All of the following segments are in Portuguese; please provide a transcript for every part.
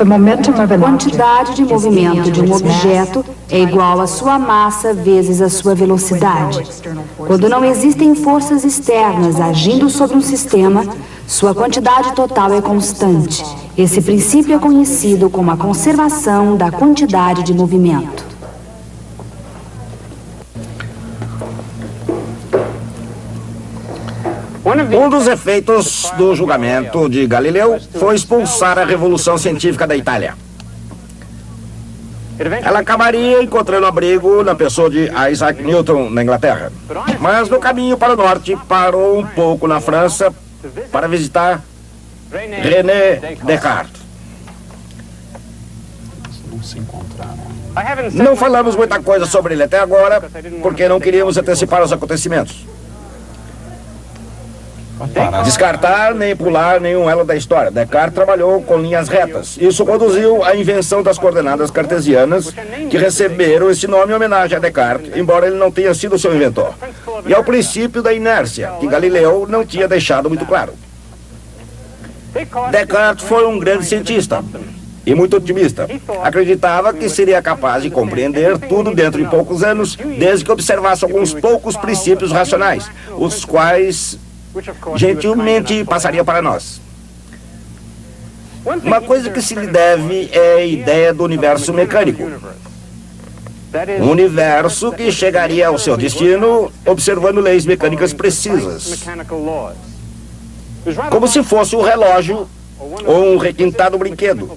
A quantidade de movimento de um objeto é igual à sua massa vezes a sua velocidade. Quando não existem forças externas agindo sobre um sistema, sua quantidade total é constante. Esse princípio é conhecido como a conservação da quantidade de movimento. Um dos efeitos do julgamento de Galileu foi expulsar a Revolução Científica da Itália. Ela acabaria encontrando abrigo na pessoa de Isaac Newton, na Inglaterra. Mas no caminho para o norte, parou um pouco na França para visitar René Descartes. Não falamos muita coisa sobre ele até agora, porque não queríamos antecipar os acontecimentos. Descartar nem pular nenhum elo da história. Descartes trabalhou com linhas retas. Isso conduziu à invenção das coordenadas cartesianas, que receberam esse nome em homenagem a Descartes, embora ele não tenha sido seu inventor. E ao princípio da inércia, que Galileu não tinha deixado muito claro. Descartes foi um grande cientista e muito otimista. Acreditava que seria capaz de compreender tudo dentro de poucos anos, desde que observasse alguns poucos princípios racionais, os quais gentilmente passaria para nós. Uma coisa que se lhe deve é a ideia do universo mecânico. Um universo que chegaria ao seu destino observando leis mecânicas precisas. Como se fosse um relógio ou um requintado brinquedo.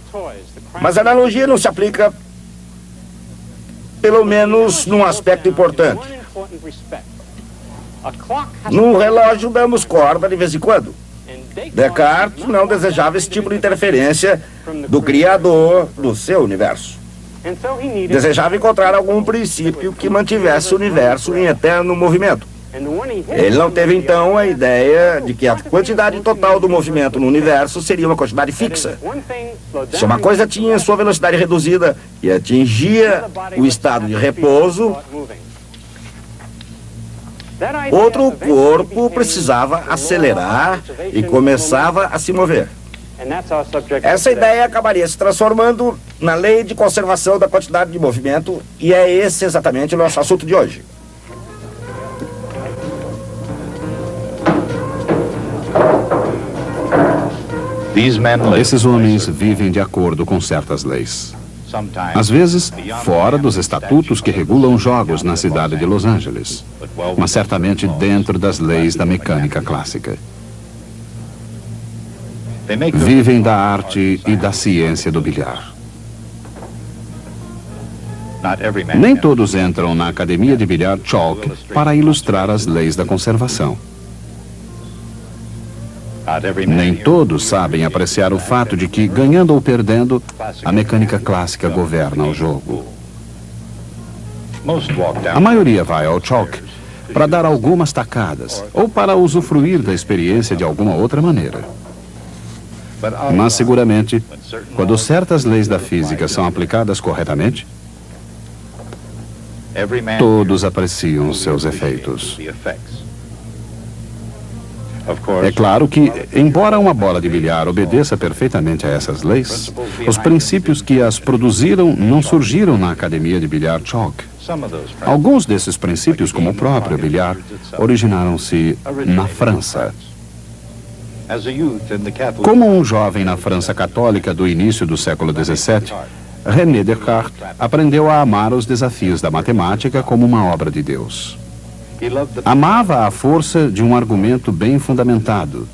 Mas a analogia não se aplica, pelo menos num aspecto importante. No relógio damos corda de vez em quando. Descartes não desejava esse tipo de interferência do Criador do seu universo. Desejava encontrar algum princípio que mantivesse o universo em eterno movimento. Ele não teve então a ideia de que a quantidade total do movimento no universo seria uma quantidade fixa. Se uma coisa tinha sua velocidade reduzida e atingia o estado de repouso, outro corpo precisava acelerar e começava a se mover. Essa ideia acabaria se transformando na lei de conservação da quantidade de movimento, e é esse exatamente o nosso assunto de hoje. Esses homens vivem de acordo com certas leis. Às vezes, fora dos estatutos que regulam jogos na cidade de Los Angeles, mas certamente dentro das leis da mecânica clássica. Vivem da arte e da ciência do bilhar. Nem todos entram na academia de bilhar Chalk para ilustrar as leis da conservação. Nem todos sabem apreciar o fato de que, ganhando ou perdendo, a mecânica clássica governa o jogo. A maioria vai ao Chalk para dar algumas tacadas ou para usufruir da experiência de alguma outra maneira. Mas, seguramente, quando certas leis da física são aplicadas corretamente, todos apreciam seus efeitos. É claro que, embora uma bola de bilhar obedeça perfeitamente a essas leis, os princípios que as produziram não surgiram na academia de bilhar Chalk. Alguns desses princípios, como o próprio bilhar, originaram-se na França. Como um jovem na França católica do início do século XVII, René Descartes aprendeu a amar os desafios da matemática como uma obra de Deus. Amava a força de um argumento bem fundamentado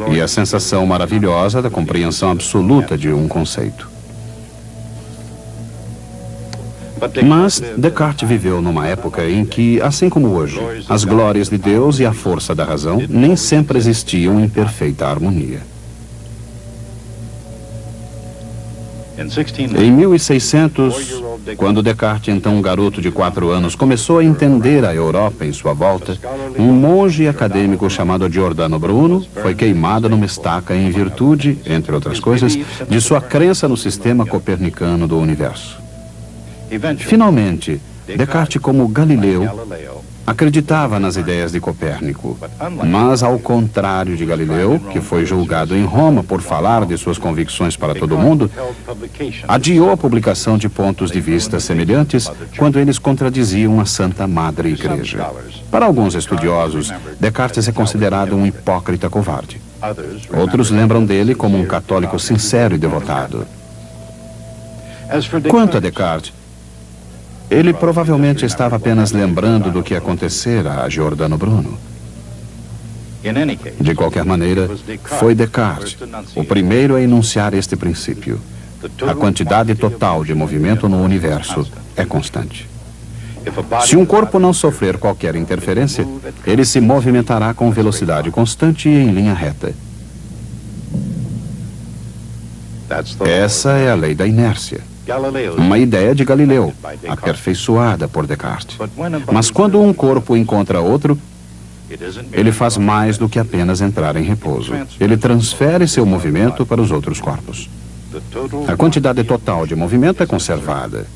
e a sensação maravilhosa da compreensão absoluta de um conceito. Mas Descartes viveu numa época em que, assim como hoje, as glórias de Deus e a força da razão nem sempre existiam em perfeita harmonia. Em 1600, quando Descartes, então um garoto de 4 anos, começou a entender a Europa em sua volta, um monge acadêmico chamado Giordano Bruno foi queimado numa estaca em virtude, entre outras coisas, de sua crença no sistema copernicano do universo. Finalmente, Descartes, como Galileu, acreditava nas ideias de Copérnico, mas ao contrário de Galileu, que foi julgado em Roma por falar de suas convicções para todo mundo, adiou a publicação de pontos de vista semelhantes quando eles contradiziam a Santa Madre Igreja. Para alguns estudiosos, Descartes é considerado um hipócrita covarde. Outros lembram dele como um católico sincero e devotado. Quanto a Descartes, ele provavelmente estava apenas lembrando do que acontecera a Giordano Bruno. De qualquer maneira, foi Descartes o primeiro a enunciar este princípio. A quantidade total de movimento no universo é constante. Se um corpo não sofrer qualquer interferência, ele se movimentará com velocidade constante e em linha reta. Essa é a lei da inércia. Uma ideia de Galileu, aperfeiçoada por Descartes. Mas quando um corpo encontra outro, ele faz mais do que apenas entrar em repouso. Ele transfere seu movimento para os outros corpos. A quantidade total de movimento é conservada.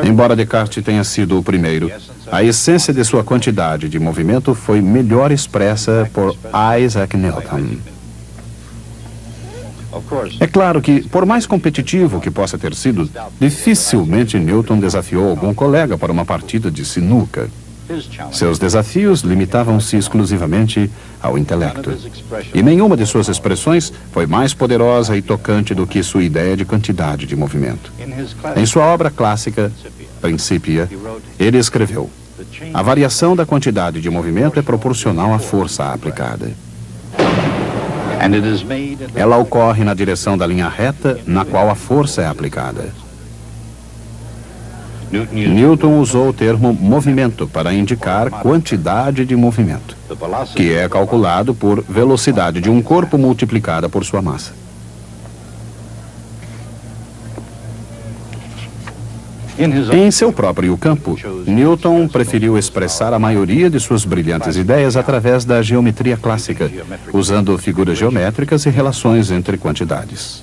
Embora Descartes tenha sido o primeiro, a essência de sua quantidade de movimento foi melhor expressa por Isaac Newton. É claro que, por mais competitivo que possa ter sido, dificilmente Newton desafiou algum colega para uma partida de sinuca. Seus desafios limitavam-se exclusivamente ao intelecto. E nenhuma de suas expressões foi mais poderosa e tocante do que sua ideia de quantidade de movimento. Em sua obra clássica, Principia, ele escreveu: a variação da quantidade de movimento é proporcional à força aplicada. Ela ocorre na direção da linha reta na qual a força é aplicada. Newton usou o termo movimento para indicar quantidade de movimento, que é calculado por velocidade de um corpo multiplicada por sua massa. Em seu próprio campo, Newton preferiu expressar a maioria de suas brilhantes ideias através da geometria clássica, usando figuras geométricas e relações entre quantidades.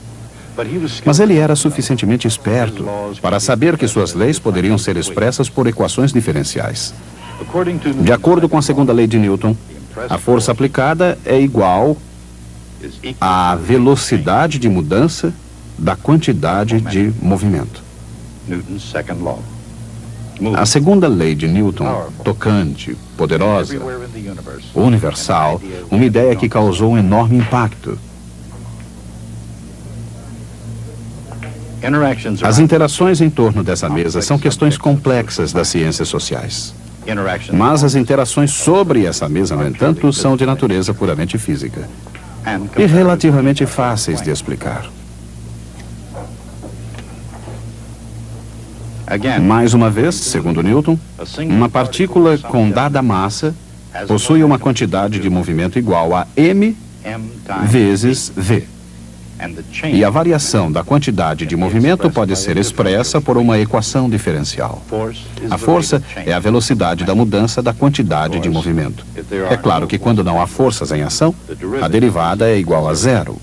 Mas ele era suficientemente esperto para saber que suas leis poderiam ser expressas por equações diferenciais. De acordo com a segunda lei de Newton, a força aplicada é igual à velocidade de mudança da quantidade de movimento. A segunda lei de Newton, tocante, poderosa, universal, uma ideia que causou um enorme impacto. As interações em torno dessa mesa são questões complexas das ciências sociais. Mas as interações sobre essa mesa, no entanto, são de natureza puramente física e relativamente fáceis de explicar. Mais uma vez, segundo Newton, uma partícula com dada massa possui uma quantidade de movimento igual a m vezes v. E a variação da quantidade de movimento pode ser expressa por uma equação diferencial. A força é a velocidade da mudança da quantidade de movimento. É claro que quando não há forças em ação, a derivada é igual a zero.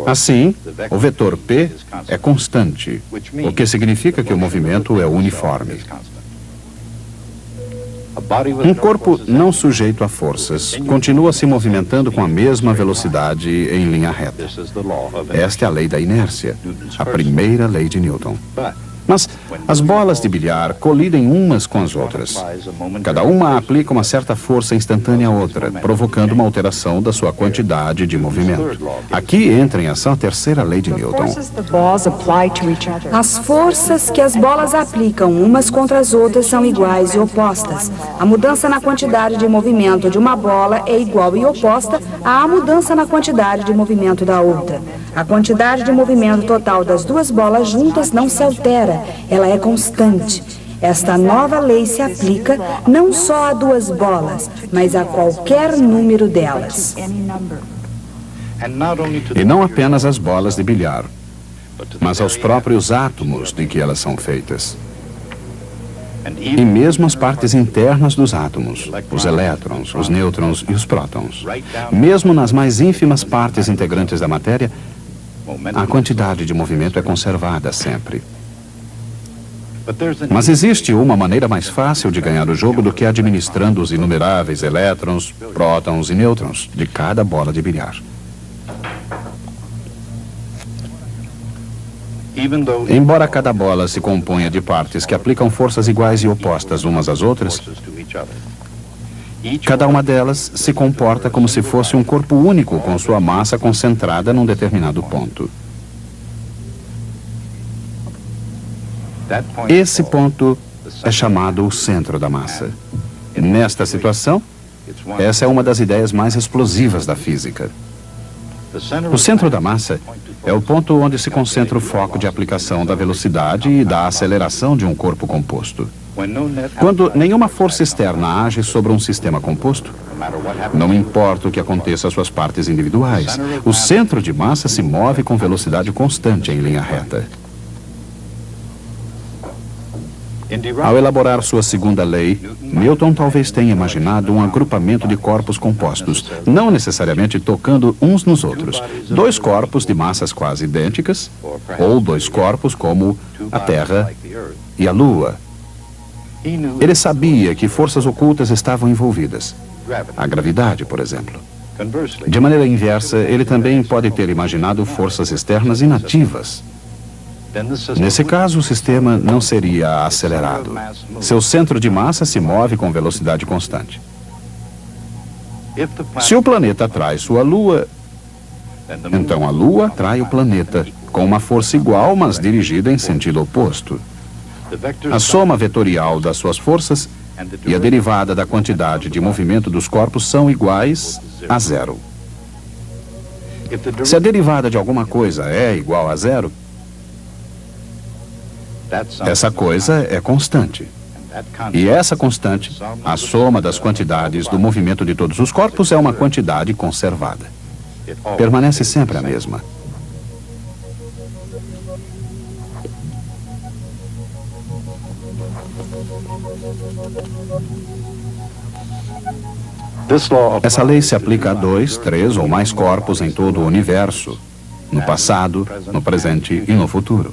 Assim, o vetor P é constante, o que significa que o movimento é uniforme. Um corpo não sujeito a forças continua se movimentando com a mesma velocidade em linha reta. Esta é a lei da inércia, a primeira lei de Newton. Mas as bolas de bilhar colidem umas com as outras. Cada uma aplica uma certa força instantânea à outra, provocando uma alteração da sua quantidade de movimento. Aqui entra em ação a terceira lei de Newton. As forças que as bolas aplicam umas contra as outras são iguais e opostas. A mudança na quantidade de movimento de uma bola é igual e oposta à mudança na quantidade de movimento da outra. A quantidade de movimento total das duas bolas juntas não se altera, ela é constante. Esta nova lei se aplica não só a duas bolas, mas a qualquer número delas. E não apenas às bolas de bilhar, mas aos próprios átomos de que elas são feitas. E mesmo as partes internas dos átomos, os elétrons, os nêutrons e os prótons. Mesmo nas mais ínfimas partes integrantes da matéria, a quantidade de movimento é conservada sempre. Mas existe uma maneira mais fácil de ganhar o jogo do que administrando os inumeráveis elétrons, prótons e nêutrons de cada bola de bilhar. Embora cada bola se componha de partes que aplicam forças iguais e opostas umas às outras, cada uma delas se comporta como se fosse um corpo único com sua massa concentrada num determinado ponto. Esse ponto é chamado o centro da massa. Nesta situação, essa é uma das ideias mais explosivas da física. O centro da massa é o ponto onde se concentra o foco de aplicação da velocidade e da aceleração de um corpo composto. Quando nenhuma força externa age sobre um sistema composto, não importa o que aconteça às suas partes individuais, o centro de massa se move com velocidade constante em linha reta. Ao elaborar sua segunda lei, Newton talvez tenha imaginado um agrupamento de corpos compostos, não necessariamente tocando uns nos outros. Dois corpos de massas quase idênticas, ou dois corpos como a Terra e a Lua. Ele sabia que forças ocultas estavam envolvidas. A gravidade, por exemplo. De maneira inversa, ele também pode ter imaginado forças externas inativas. Nesse caso, o sistema não seria acelerado. Seu centro de massa se move com velocidade constante. Se o planeta atrai sua Lua, então a Lua atrai o planeta, com uma força igual, mas dirigida em sentido oposto. A soma vetorial das suas forças e a derivada da quantidade de movimento dos corpos são iguais a zero. Se a derivada de alguma coisa é igual a zero, essa coisa é constante. E essa constante, a soma das quantidades do movimento de todos os corpos, é uma quantidade conservada. Permanece sempre a mesma. Essa lei se aplica a 2, 3 ou mais corpos em todo o universo, no passado, no presente e no futuro.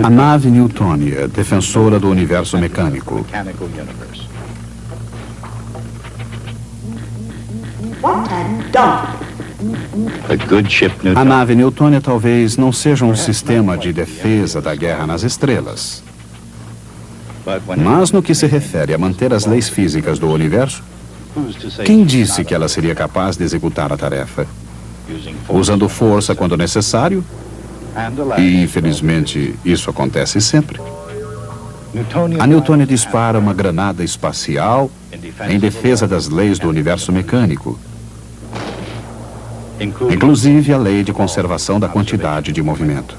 A nave newtônia, defensora do universo mecânico. A nave newtônia talvez não seja um sistema de defesa da guerra nas estrelas. Mas no que se refere a manter as leis físicas do universo, quem disse que ela seria capaz de executar a tarefa? Usando força quando necessário? E, infelizmente, isso acontece sempre. A newtônia dispara uma granada espacial em defesa das leis do universo mecânico, inclusive a lei de conservação da quantidade de movimento.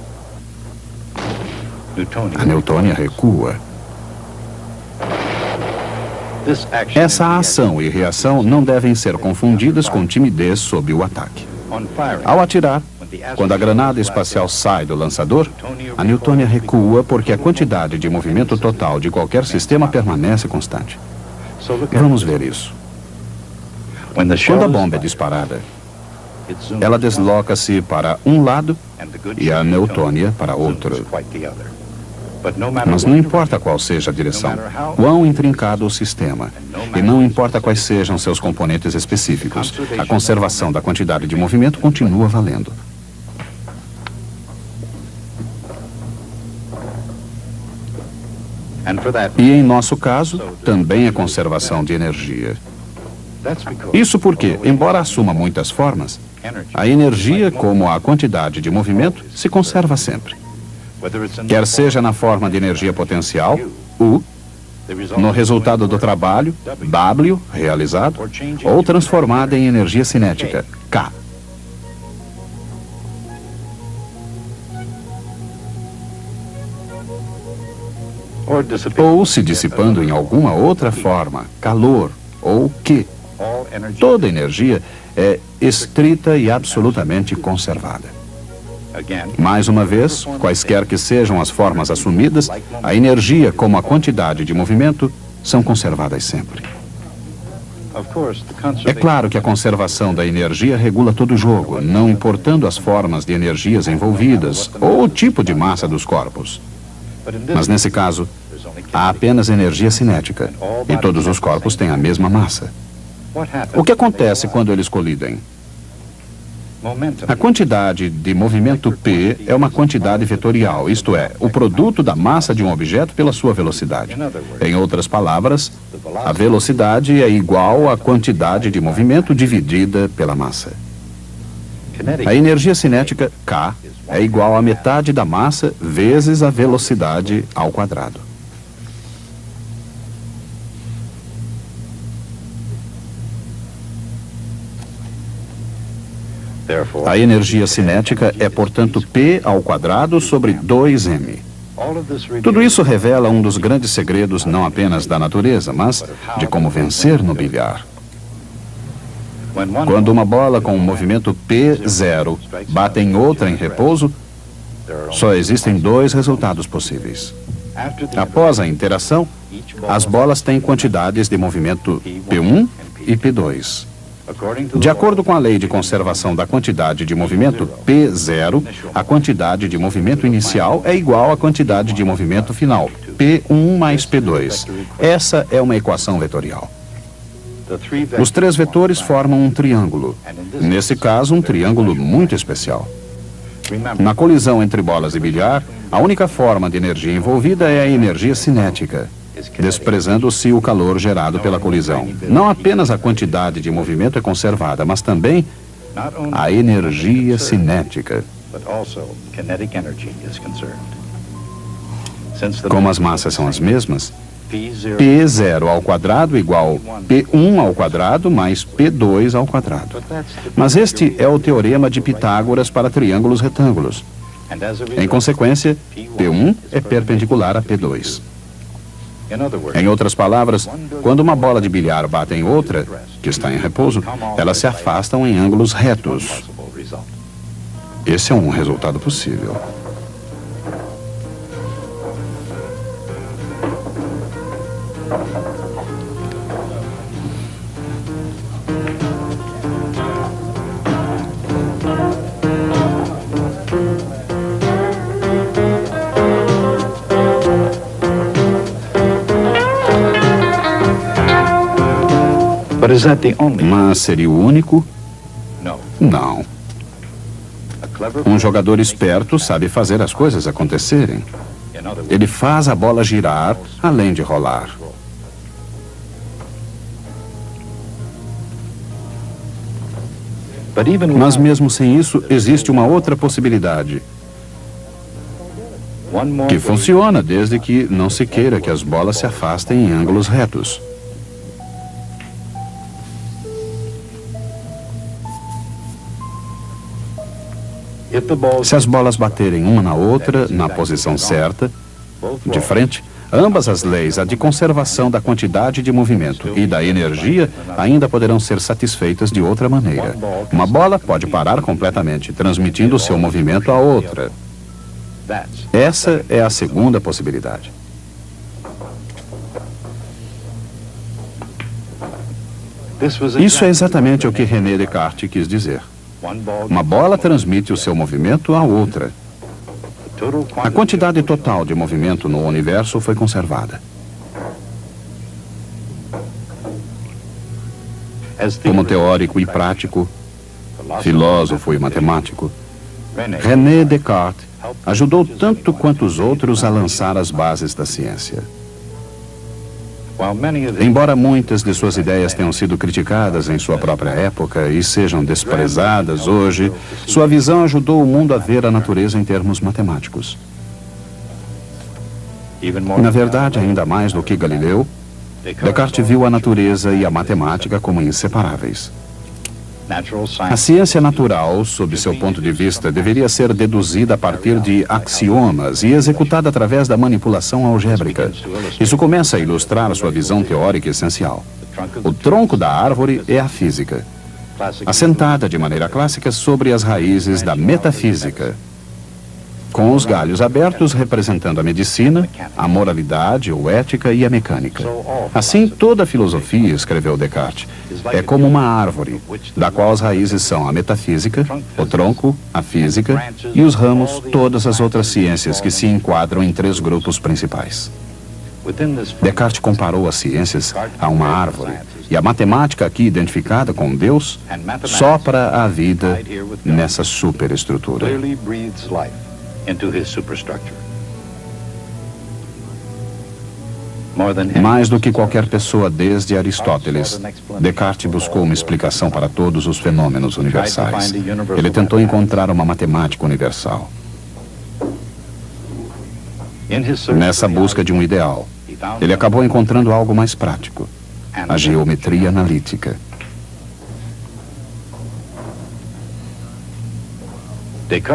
A newtônia recua. Essa ação e reação não devem ser confundidas com timidez sob o ataque. Ao atirar, quando a granada espacial sai do lançador, a newtônia recua porque a quantidade de movimento total de qualquer sistema permanece constante. Vamos ver isso. Quando a bomba é disparada, ela desloca-se para um lado e a newtônia para outro. Mas não importa qual seja a direção, quão intrincado o sistema, e não importa quais sejam seus componentes específicos, a conservação da quantidade de movimento continua valendo. E em nosso caso, também a conservação de energia. Isso porque, embora assuma muitas formas, a energia, como a quantidade de movimento, se conserva sempre. Quer seja na forma de energia potencial, U, no resultado do trabalho, W, realizado, ou transformada em energia cinética, K. Ou se dissipando em alguma outra forma, calor ou Q. Toda energia é estrita e absolutamente conservada. Mais uma vez, quaisquer que sejam as formas assumidas, a energia como a quantidade de movimento são conservadas sempre. É claro que a conservação da energia regula todo o jogo, não importando as formas de energias envolvidas ou o tipo de massa dos corpos. Mas nesse caso, há apenas energia cinética e todos os corpos têm a mesma massa. O que acontece quando eles colidem? A quantidade de movimento P é uma quantidade vetorial, isto é, o produto da massa de um objeto pela sua velocidade. Em outras palavras, a velocidade é igual à quantidade de movimento dividida pela massa. A energia cinética, K, é igual à metade da massa vezes a velocidade ao quadrado. A energia cinética é, portanto, P ao quadrado sobre 2m. Tudo isso revela um dos grandes segredos não apenas da natureza, mas de como vencer no bilhar. Quando uma bola com um movimento P0 bate em outra em repouso, só existem dois resultados possíveis. Após a interação, as bolas têm quantidades de movimento P1 e P2. De acordo com a lei de conservação da quantidade de movimento P0, a quantidade de movimento inicial é igual à quantidade de movimento final, P1 mais P2. Essa é uma equação vetorial. Os três vetores formam um triângulo. Nesse caso, um triângulo muito especial. Na colisão entre bolas de bilhar, a única forma de energia envolvida é a energia cinética, desprezando-se o calor gerado pela colisão. Não apenas a quantidade de movimento é conservada, mas também a energia cinética. Como as massas são as mesmas, P0 ao quadrado igual P1 ao quadrado mais P2 ao quadrado. Mas este é o teorema de Pitágoras para triângulos retângulos. Em consequência, P1 é perpendicular a P2. Em outras palavras, quando uma bola de bilhar bate em outra, que está em repouso, elas se afastam em ângulos retos. Esse é um resultado possível. Mas seria o único? Não. Um jogador esperto sabe fazer as coisas acontecerem. Ele faz a bola girar, além de rolar. Mas mesmo sem isso, existe uma outra possibilidade, que funciona desde que não se queira que as bolas se afastem em ângulos retos. Se as bolas baterem uma na outra, na posição certa, de frente, ambas as leis, a de conservação da quantidade de movimento e da energia, ainda poderão ser satisfeitas de outra maneira. Uma bola pode parar completamente, transmitindo o seu movimento à outra. Essa é a segunda possibilidade. Isso é exatamente o que René Descartes quis dizer. Uma bola transmite o seu movimento à outra. A quantidade total de movimento no universo foi conservada. Como teórico e prático, filósofo e matemático, René Descartes ajudou tanto quanto os outros a lançar as bases da ciência. Embora muitas de suas ideias tenham sido criticadas em sua própria época e sejam desprezadas hoje, sua visão ajudou o mundo a ver a natureza em termos matemáticos. Na verdade, ainda mais do que Galileu, Descartes viu a natureza e a matemática como inseparáveis. A ciência natural, sob seu ponto de vista, deveria ser deduzida a partir de axiomas e executada através da manipulação algébrica. Isso começa a ilustrar sua visão teórica essencial. O tronco da árvore é a física, assentada de maneira clássica sobre as raízes da metafísica, com os galhos abertos representando a medicina, a moralidade ou ética e a mecânica. Assim, toda a filosofia, escreveu Descartes, é como uma árvore, da qual as raízes são a metafísica, o tronco, a física, e os ramos, todas as outras ciências que se enquadram em 3 grupos principais. Descartes comparou as ciências a uma árvore, e a matemática aqui identificada com Deus sopra a vida nessa superestrutura. Mais do que qualquer pessoa desde Aristóteles, Descartes buscou uma explicação para todos os fenômenos universais. Ele tentou encontrar uma matemática universal. Nessa busca de um ideal, ele acabou encontrando algo mais prático: a geometria analítica.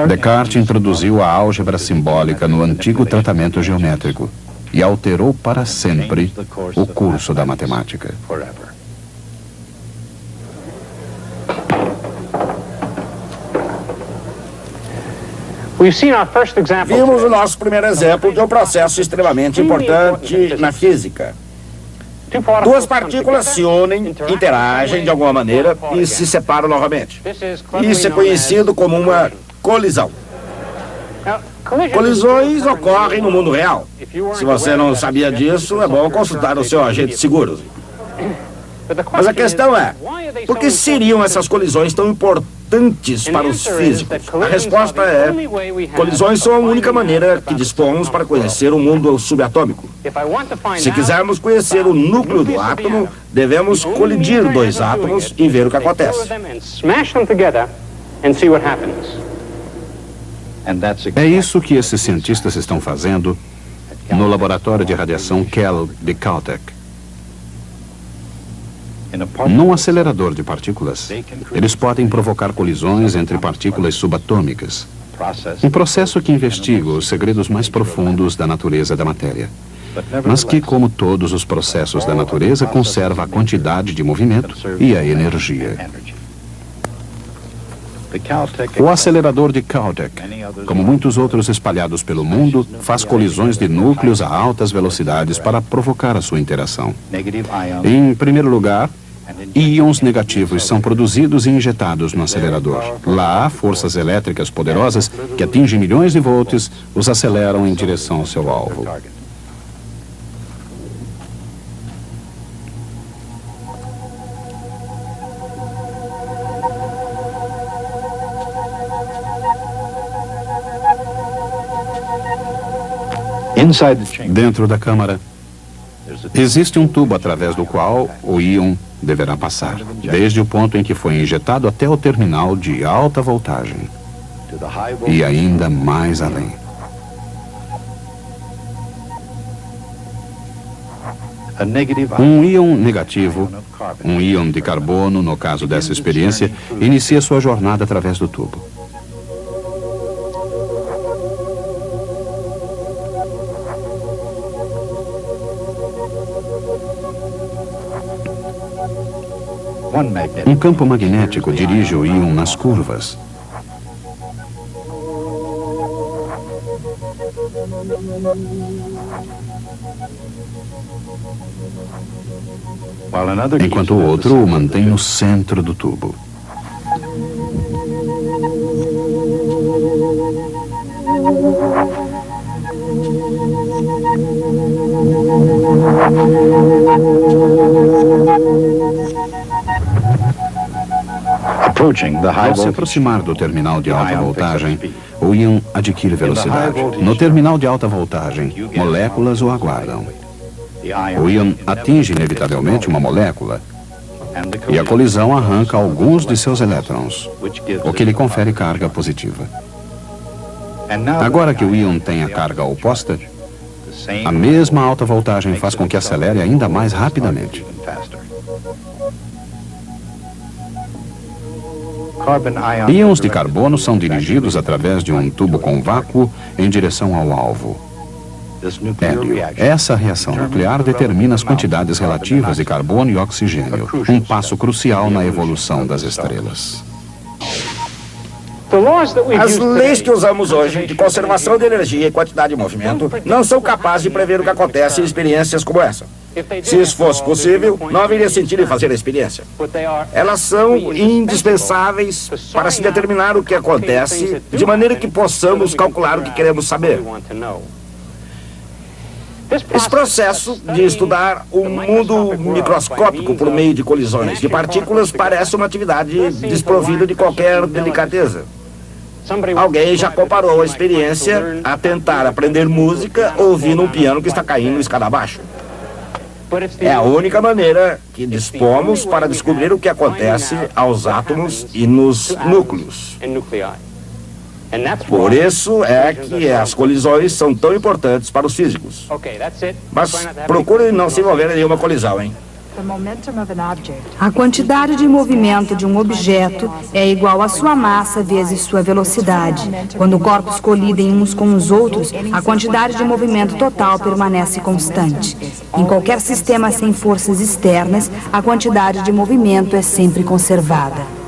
Descartes introduziu a álgebra simbólica no antigo tratamento geométrico e alterou para sempre o curso da matemática. Vimos o nosso primeiro exemplo de um processo extremamente importante na física. 2 partículas se unem, interagem de alguma maneira e se separam novamente. Isso é conhecido como uma colisão. Colisões ocorrem no mundo real. Se você não sabia disso, é bom consultar o seu agente de seguros. Mas a questão é, por que seriam essas colisões tão importantes para os físicos? A resposta é, colisões são a única maneira que dispomos para conhecer o mundo subatômico. Se quisermos conhecer o núcleo do átomo, devemos colidir 2 átomos e ver o que acontece. É isso que esses cientistas estão fazendo no laboratório de radiação Kehl de Caltech. Num acelerador de partículas, eles podem provocar colisões entre partículas subatômicas. Um processo que investiga os segredos mais profundos da natureza da matéria, mas que, como todos os processos da natureza, conserva a quantidade de movimento e a energia. O acelerador de Caltech, como muitos outros espalhados pelo mundo, faz colisões de núcleos a altas velocidades para provocar a sua interação. Em primeiro lugar, íons negativos são produzidos e injetados no acelerador. Lá, forças elétricas poderosas, que atingem milhões de volts, os aceleram em direção ao seu alvo. Dentro da câmara, existe um tubo através do qual o íon deverá passar, desde o ponto em que foi injetado até o terminal de alta voltagem e ainda mais além. Um íon negativo, um íon de carbono, no caso dessa experiência, inicia sua jornada através do tubo. Um campo magnético dirige o íon nas curvas. Enquanto o outro o mantém no centro do tubo. Ao se aproximar do terminal de alta voltagem, o íon adquire velocidade. No terminal de alta voltagem, moléculas o aguardam. O íon atinge inevitavelmente uma molécula e a colisão arranca alguns de seus elétrons, o que lhe confere carga positiva. Agora que o íon tem a carga oposta, a mesma alta voltagem faz com que acelere ainda mais rapidamente. Íons de carbono são dirigidos através de um tubo com vácuo em direção ao alvo. Hélio. Essa reação nuclear determina as quantidades relativas de carbono e oxigênio, um passo crucial na evolução das estrelas. As leis que usamos hoje, de conservação de energia e quantidade de movimento, não são capazes de prever o que acontece em experiências como essa. Se isso fosse possível, não haveria sentido em fazer a experiência. Elas são indispensáveis para se determinar o que acontece, de maneira que possamos calcular o que queremos saber. Esse processo de estudar o mundo microscópico por meio de colisões de partículas parece uma atividade desprovida de qualquer delicadeza. Alguém já comparou a experiência a tentar aprender música ouvindo um piano que está caindo escada abaixo. É a única maneira que dispomos para descobrir o que acontece aos átomos e nos núcleos. Por isso é que as colisões são tão importantes para os físicos. Mas procure não se envolver em nenhuma colisão, hein? A quantidade de movimento de um objeto é igual à sua massa vezes sua velocidade. Quando corpos colidem uns com os outros, a quantidade de movimento total permanece constante. Em qualquer sistema sem forças externas, a quantidade de movimento é sempre conservada.